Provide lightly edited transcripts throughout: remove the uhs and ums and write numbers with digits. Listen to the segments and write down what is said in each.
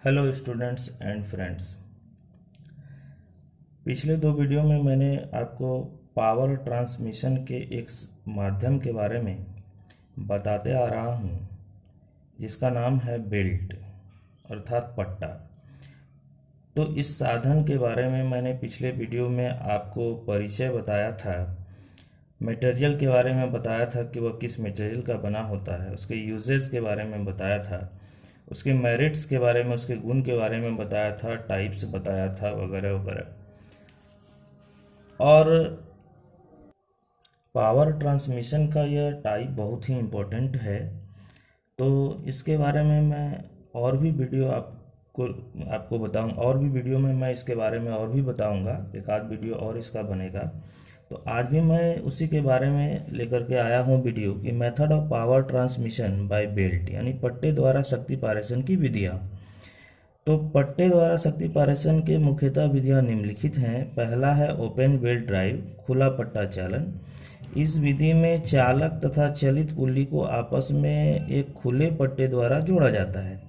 Hello students and friends. पिछले दो video में मैंने आपको पावर ट्रांसमिशन के एक माध्यम के बारे में बताते आ रहा हूँ जिसका नाम है बेल्ट अर्थात पट्टा। तो इस साधन के बारे में मैंने पिछले वीडियो में आपको परिचय बताया था, मटेरियल के बारे में बताया था कि वह किस मटेरियल का बना होता है, उसके यूजेस के बारे में बताया था, उसके मेरिट्स के बारे में, उसके गुण के बारे में बताया था, टाइप्स बताया था वगैरह वगैरह। और पावर ट्रांसमिशन का यह टाइप बहुत ही इम्पोर्टेंट है। तो इसके बारे में मैं और भी वीडियो आपको बताऊं, और भी वीडियो में मैं इसके बारे में और भी बताऊंगा, एक आध वीडियो और इसका बनेगा। तो आज भी मैं उसी के बारे में लेकर के आया हूं वीडियो कि method of power transmission by belt, यानी पट्टे द्वारा शक्ति पारेषण की विधियाँ। तो पट्टे द्वारा शक्ति पारेषण के मुख्यतः विधियाँ निम्नलिखित हैं। पहला है ओपन बेल्ट ड्राइव, खुला पट्टा चालन। इस विधि में चालक तथा चलित पुल्ली को आपस में एक खुले पट्टे द्वारा जोड़ा जाता है।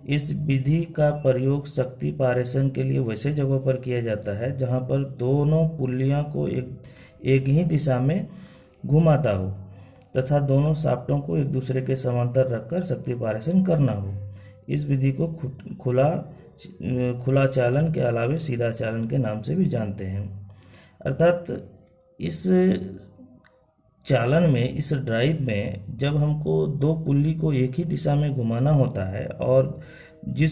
इस विधि का प्रयोग शक्ति पारेषण के लिए वैसे जगहों पर किया जाता है जहां पर दोनों पुल्लियों को एक ही दिशा में घुमाता हो तथा दोनों शाफ्टों को एक दूसरे के समांतर रखकर शक्ति पारेषण करना हो। इस विधि को खुला चालन के अलावे सीधा चालन के नाम से भी जानते हैं। अर्थात इस चालन में, इस ड्राइव में जब हमको दो पुल्ली को एक ही दिशा में घुमाना होता है और जिस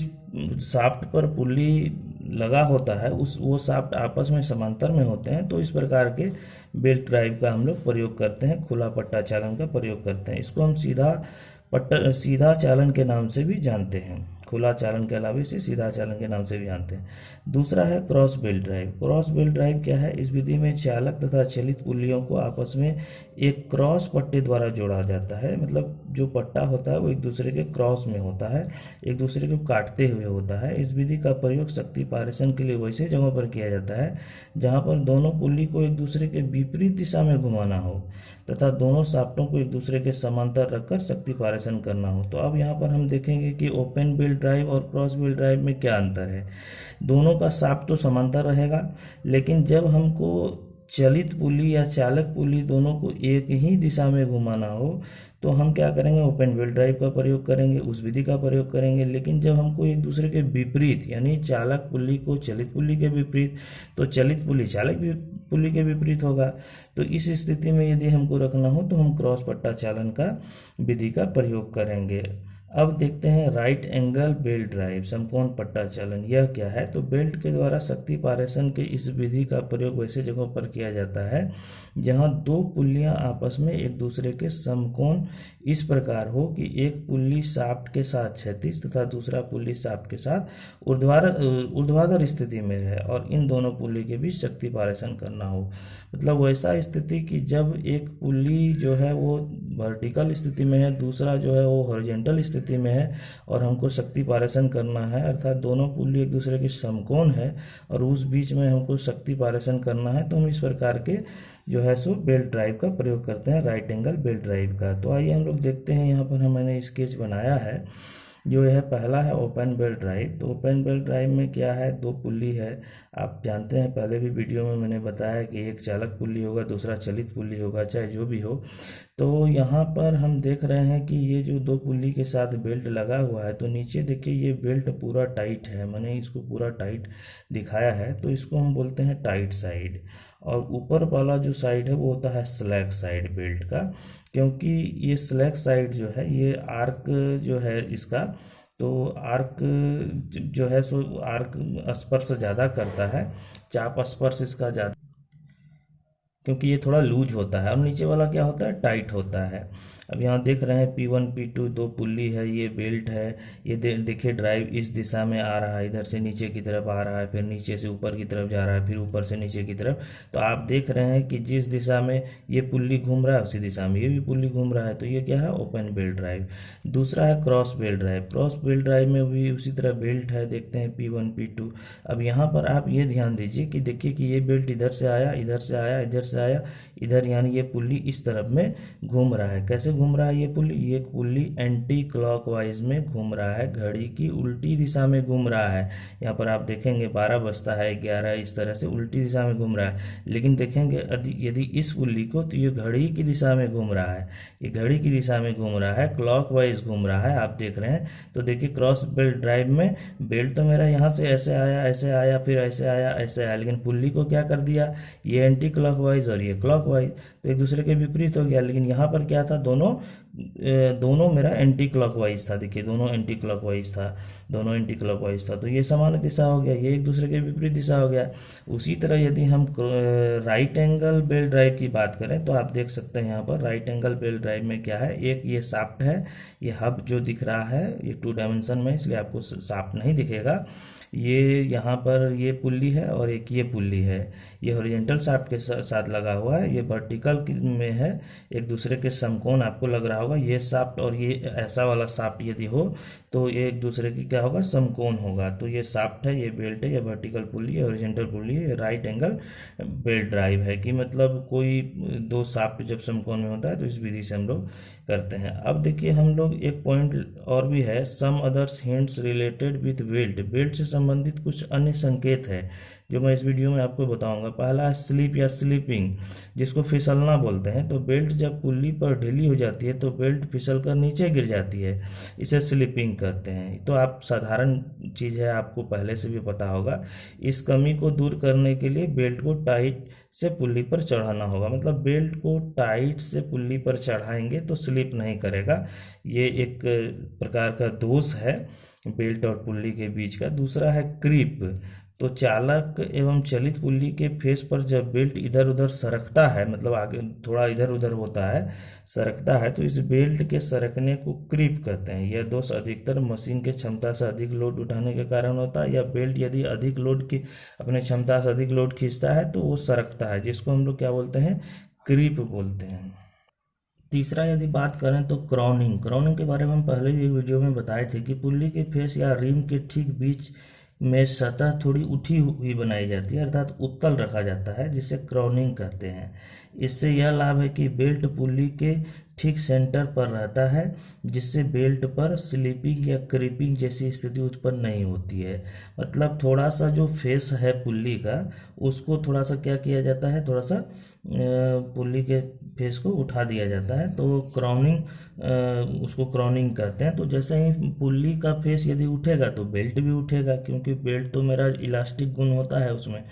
शाफ्ट पर पुल्ली लगा होता है वो शाफ्ट आपस में समांतर में होते हैं, तो इस प्रकार के बेल्ट ड्राइव का हम लोग प्रयोग करते हैं, खुला पट्टा चालन का प्रयोग करते हैं। इसको हम सीधा चालन के नाम से भी जानते हैं। खुला चालन के अलावा इसे सीधा चालन के नाम से भी जानते हैं। दूसरा है cross belt drive. Cross belt drive क्या है? इस विधि में चालक तथा चलित पुल्लियों को आपस में एक क्रॉस पट्टे द्वारा जोड़ा जाता है। मतलब जो पट्टा होता है वो एक दूसरे के क्रॉस में होता है, एक दूसरे को काटते हुए होता है। इस विधि का प्रयोग शक्ति पारेषण के लिए वैसे जगहों पर किया जाता है जहां पर दोनों पुल्ली को एक दूसरे के विपरीत दिशा में घुमाना हो तथा दोनों शाफ्टों को एक दूसरे के समांतर रखकर शक्ति पारेषण करना हो। तो अब यहाँ पर हम देखेंगे कि ओपन बेल्ट ड्राइव और क्रॉस बेल्ट ड्राइव में क्या अंतर है। दोनों का शाफ्ट तो समांतर रहेगा, लेकिन जब हमको चलित पुल्ली या चालक पुल्ली दोनों को एक ही दिशा में घुमाना हो तो हम क्या करेंगे? ओपन बेल्ट ड्राइव का प्रयोग करेंगे, उस विधि का प्रयोग करेंगे। लेकिन जब हमको एक दूसरे के विपरीत, यानी चालक पुल्ली को चलित पुल्ली के विपरीत, तो चलित पुल्ली चालक पुल्ली के विपरीत होगा। तो इस स्थिति में यदि हमको रखना हो तो हम क्रॉस पट्टा चालन का विधि का प्रयोग करेंगे। अब देखते हैं राइट एंगल बेल्ट ड्राइव, समकोण पट्टा चालन। यह क्या है? तो बेल्ट के द्वारा शक्ति पारेषण के इस विधि का प्रयोग वैसे जगहों पर किया जाता है जहां दो पुल्लियां आपस में एक दूसरे के समकोण इस प्रकार हो कि एक पुल्ली शाफ्ट के साथ क्षैतिज तथा दूसरा पुल्ली शाफ्ट के साथ ऊर्ध्वाधर स्थिति में है और इन दोनों पुल्ली के बीच शक्ति पारेषण करना हो। मतलब वैसा स्थिति कि जब एक पुल्ली जो है वो वर्टिकल स्थिति में है, दूसरा जो है वो हॉरिजॉन्टल स्थिति में है और हमको शक्ति पारेषण करना है, अर्थात दोनों पुल्ली एक दूसरे के समकोण है और उस बीच में हमको शक्ति पारेषण करना है, तो हम इस प्रकार के जो है सो बेल्ट ड्राइव का प्रयोग करते हैं, राइट एंगल बेल्ट ड्राइव का। तो आइए हम लोग देखते हैं, यहाँ पर मैंने स्केच बनाया है। जो है पहला है ओपन बेल्ट ड्राइव। तो ओपन बेल्ट ड्राइव में क्या है? दो पुल्ली है। आप जानते हैं, पहले भी वीडियो में मैंने बताया कि एक चालक पुल्ली होगा, दूसरा चलित पुल्ली होगा, चाहे जो भी हो। तो यहाँ पर हम देख रहे हैं कि ये जो दो पुल्ली के साथ बेल्ट लगा हुआ है, तो नीचे देखिए ये बेल्ट पूरा टाइट है, मैंने इसको पूरा टाइट दिखाया है, तो इसको हम बोलते हैं टाइट साइड। और ऊपर वाला जो साइड है वो होता है स्लैक साइड बेल्ट का, क्योंकि ये स्लैक साइड जो है ये आर्क जो है इसका, तो आर्क जो है सो आर्क स्पर्श ज़्यादा करता है, चाप स्पर्श इसका ज़्यादा, क्योंकि ये थोड़ा लूज होता है। अब नीचे वाला क्या होता है? टाइट होता है। अब यहाँ देख रहे हैं P1 P2 दो पुल्ली है, ये बेल्ट है। ये देखिए ड्राइव इस दिशा में आ रहा है, इधर से नीचे की तरफ आ रहा है, फिर नीचे से ऊपर की तरफ जा रहा है, फिर ऊपर से नीचे की तरफ। तो आप देख रहे हैं कि जिस दिशा में ये पुल्ली घूम रहा है उसी दिशा में ये भी पुल्ली घूम रहा है। तो ये क्या है? Open belt drive. दूसरा है cross belt drive. Cross belt drive में भी उसी तरह बेल्ट है, देखते हैं P1 P2। अब यहाँ पर आप ये ध्यान दीजिए कि देखिए कि ये बेल्ट इधर से आया, इधर से आया, इधर से आया, इधर, यानी ये पुल्ली इस तरफ में घूम रहा है। कैसे घूम रहा है ये पुल्ली एंटी क्लॉकवाइज में घूम रहा है, घड़ी की उल्टी दिशा में घूम रहा है। यहाँ पर आप देखेंगे 12 बजता है, 11, इस तरह से उल्टी दिशा में घूम रहा है। लेकिन देखेंगे यदि इस पुल्ली को, तो ये घड़ी की दिशा में घूम रहा है, ये घड़ी की दिशा में घूम रहा है, क्लॉकवाइज घूम रहा है, आप देख रहे हैं। तो देखिए क्रॉस बेल्ट ड्राइव में बेल्ट तो मेरा यहाँ से ऐसे आया, फिर ऐसे आया, लेकिन पुल्ली को क्या कर दिया, ये एंटी क्लॉकवाइज और ये क्लॉकवाइज, तो एक दूसरे के विपरीत हो गया। लेकिन यहाँ पर क्या था, दोनों मेरा एंटी क्लॉकवाइज था। देखिए दोनों एंटी क्लॉकवाइज था, तो ये सामान्य दिशा हो गया, ये एक दूसरे के विपरीत दिशा हो गया। उसी तरह यदि हम राइट एंगल बेल्ट ड्राइव की बात करें, तो आप देख सकते हैं यहाँ पर राइट एंगल बेल्ट ड्राइव में क्या है, एक ये शाफ्ट है, ये हब जो दिख रहा है ये 2 डायमेंशन में, इसलिए आपको शाफ्ट नहीं दिखेगा। ये यहाँ पर ये पुल्ली है और एक ये पुल्ली है, ये हॉरिजॉन्टल शाफ्ट के साथ लगा हुआ है, ये वर्टिकल में है, एक दूसरे के समकोण आपको लग रहा होगा। ये शाफ्ट और ये ऐसा वाला शाफ्ट यदि हो तो ये एक दूसरे की क्या होगा, समकोण होगा। तो ये शाफ्ट है, ये बेल्ट है, ये वर्टिकल पुल्ली है, हॉरिजॉन्टल पुल्ली है, राइट एंगल बेल्ट ड्राइव है। कि मतलब कोई 2 शाफ्ट जब समकोण में होता है तो इस विधि से हम लोग करते हैं। अब देखिए हम लोग एक पॉइंट और भी है, some others hints related with belt, belt से संबंधित कुछ अन्य संकेत है जो मैं इस वीडियो में आपको बताऊंगा। पहला है स्लिप या स्लिपिंग, जिसको फिसलना बोलते हैं। तो बेल्ट जब पुल्ली पर ढीली हो जाती है तो बेल्ट फिसल कर नीचे गिर जाती है, इसे स्लिपिंग कहते हैं। तो आप साधारण चीज़ है, आपको पहले से भी पता होगा। इस कमी को दूर करने के लिए बेल्ट को टाइट से पुल्ली पर चढ़ाना होगा, मतलब बेल्ट को टाइट से पुल्ली पर चढ़ाएंगे तो स्लिप नहीं करेगा। ये एक प्रकार का दोष है बेल्ट और पुल्ली के बीच का। दूसरा है क्रीप, तो चालक एवं चलित पुल्ली के फेस पर जब बेल्ट इधर उधर सरकता है, मतलब आगे थोड़ा इधर उधर होता है, सरकता है, तो इस बेल्ट के सरकने को क्रीप कहते हैं। यह दोष अधिकतर मशीन के क्षमता से अधिक लोड उठाने के कारण होता है, या बेल्ट यदि अधिक लोड की अपने क्षमता से अधिक लोड खींचता है तो वो सरकता है, जिसको हम लोग क्या बोलते हैं, क्रीप बोलते हैं। तीसरा यदि बात करें तो क्रॉनिंग के बारे में हम पहले भी एक वीडियो में बताए थे कि पुल्ली के फेस या रिम के ठीक बीच में सतह थोड़ी उठी हुई बनाई जाती है, अर्थात उत्तल रखा जाता है, जिसे क्रॉनिंग कहते हैं। इससे यह लाभ है कि बेल्ट पुल्ली के ठीक सेंटर पर रहता है, जिससे बेल्ट पर स्लिपिंग या क्रीपिंग जैसी स्थिति उत्पन्न नहीं होती है। मतलब थोड़ा सा जो फेस है पुल्ली का, उसको थोड़ा सा क्या किया जाता है, थोड़ा सा पुल्ली के फेस को उठा दिया जाता है, तो उसको क्रॉनिंग कहते हैं। तो जैसे ही पुल्ली का फेस यदि उठेगा तो बेल्ट भी उठेगा, क्योंकि बेल्ट तो मेरा इलास्टिक गुण होता है उसमें,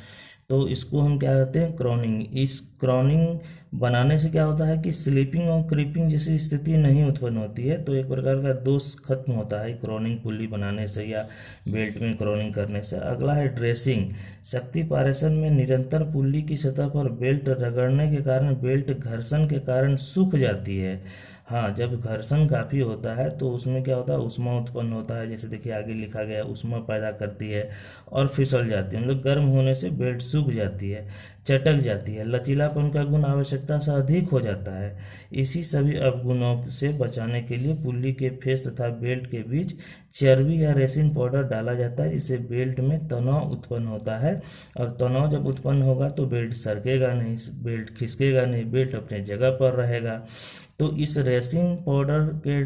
तो इसको हम क्या कहते हैं, क्रॉनिंग। इस क्रॉनिंग बनाने से क्या होता है कि स्लीपिंग और क्रीपिंग जैसी स्थिति नहीं उत्पन्न होती है, तो एक प्रकार का दोष खत्म होता है क्रॉनिंग पुल्ली बनाने से या बेल्ट में क्रॉनिंग करने से। अगला है ड्रेसिंग। शक्ति पारेषण में निरंतर पुल्ली की सतह पर बेल्ट रगड़ने के कारण बेल्ट घर्षण के कारण सूख जाती है। हाँ, जब घर्षण काफ़ी होता है तो उसमें क्या होता है, ऊष्मा उत्पन्न होता है, जैसे देखिए आगे लिखा गया है, ऊष्मा पैदा करती है और फिसल जाती है, मतलब गर्म होने से बेल्ट सूख जाती है, चटक जाती है, लचीलापन का गुण आवश्यकता से अधिक हो जाता है। इसी सभी अवगुणों से बचाने के लिए पुल्ली के फेस तथा बेल्ट के बीच चर्बी या रेसिन पाउडर डाला जाता है, जिससे बेल्ट में तनाव उत्पन्न होता है, और तनाव जब उत्पन्न होगा तो बेल्ट सरकेगा नहीं, बेल्ट खिसकेगा नहीं, बेल्ट अपने जगह पर रहेगा। तो इस रेसिन पाउडर के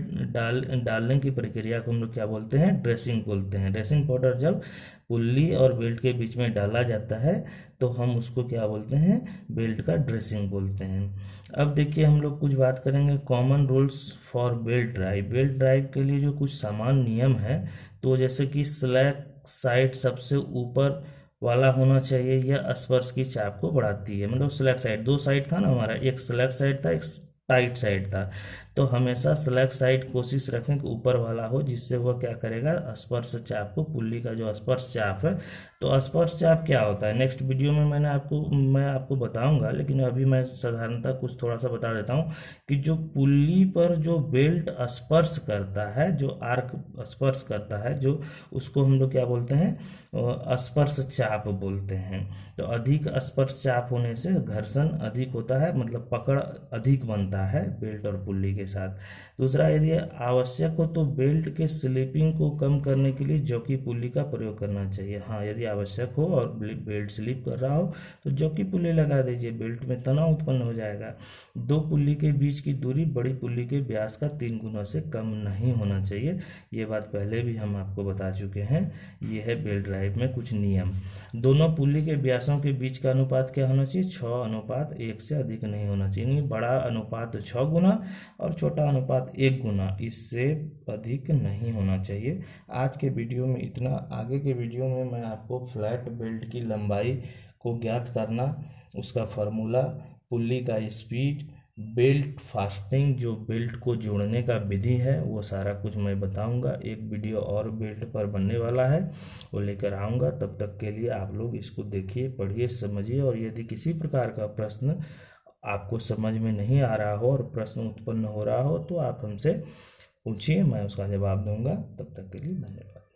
डालने की प्रक्रिया को हम लोग क्या बोलते हैं, ड्रेसिंग बोलते हैं। रेसिन पाउडर जब पुल्ली और बेल्ट के बीच में डाला जाता है तो हम उसको क्या बोलते हैं, बेल्ट का ड्रेसिंग बोलते हैं। अब देखिए हम लोग कुछ बात करेंगे common rules for belt drive. Belt drive के लिए जो कुछ सामान्य नियम है, तो जैसे कि स्लैक साइड सबसे ऊपर वाला होना चाहिए, यह स्पर्श की चाप को बढ़ाती है। मतलब स्लैक साइड, 2 साइड था ना हमारा, एक स्लैक साइड था, एक टाइट साइड था, तो हमेशा स्लैक साइड कोशिश रखें कि ऊपर वाला हो, जिससे वह क्या करेगा, स्पर्श चाप को, पुल्ली का जो स्पर्श चाप है, तो स्पर्श चाप क्या होता है नेक्स्ट वीडियो में मैं आपको बताऊंगा, लेकिन अभी मैं साधारणतः कुछ थोड़ा सा बता देता हूं कि जो पुल्ली पर जो बेल्ट स्पर्श करता है, जो आर्क स्पर्श करता है, जो उसको हम लोग क्या बोलते हैं, स्पर्श चाप बोलते हैं। तो अधिक स्पर्श चाप होने से घर्षण अधिक होता है, मतलब पकड़ अधिक बनता है बेल्ट और पुल्ली के साथ। दूसरा, यदि आवश्यक हो तो बेल्ट के स्लिपिंग को कम करने के लिए जॉकी पुल्ली का प्रयोग करना चाहिए। हाँ, यदि आवश्यक हो और बेल्ट स्लिप कर रहा हो तो जॉकी पुल्ली लगा दीजिए, बेल्ट में तनाव उत्पन्न हो जाएगा। दो पुल्ली के बीच की दूरी बड़ी पुल्ली के व्यास का 3 गुना से कम नहीं होना चाहिए। ये बात पहले भी हम आपको बता चुके हैं। ये है बेल्ट ड्राइव में कुछ नियम। दोनों पुल्ली के व्यासों के बीच का अनुपात क्या होना चाहिए? 6:1 से अधिक नहीं होना चाहिए। यानी बड़ा अनुपात 6 गुना और छोटा अनुपात 1 गुना, इससे अधिक नहीं होना चाहिए। आज के वीडियो में इतना। आगे के वीडियो में मैं आपको फ्लैट बेल्ट की लंबाई को ज्ञात करना, उसका फार्मूला, पुल्ली का स्पीड, बेल्ट फास्टिंग जो बेल्ट को जोड़ने का विधि है, वो सारा कुछ मैं बताऊंगा। एक वीडियो और बेल्ट पर बनने वाला है, वो लेकर आऊँगा। तब तक के लिए आप लोग इसको देखिए, पढ़िए, समझिए। और यदि किसी प्रकार का प्रश्न आपको समझ में नहीं आ रहा हो और प्रश्न उत्पन्न हो रहा हो तो आप हमसे पूछिए, मैं उसका जवाब दूंगा। तब तक के लिए धन्यवाद।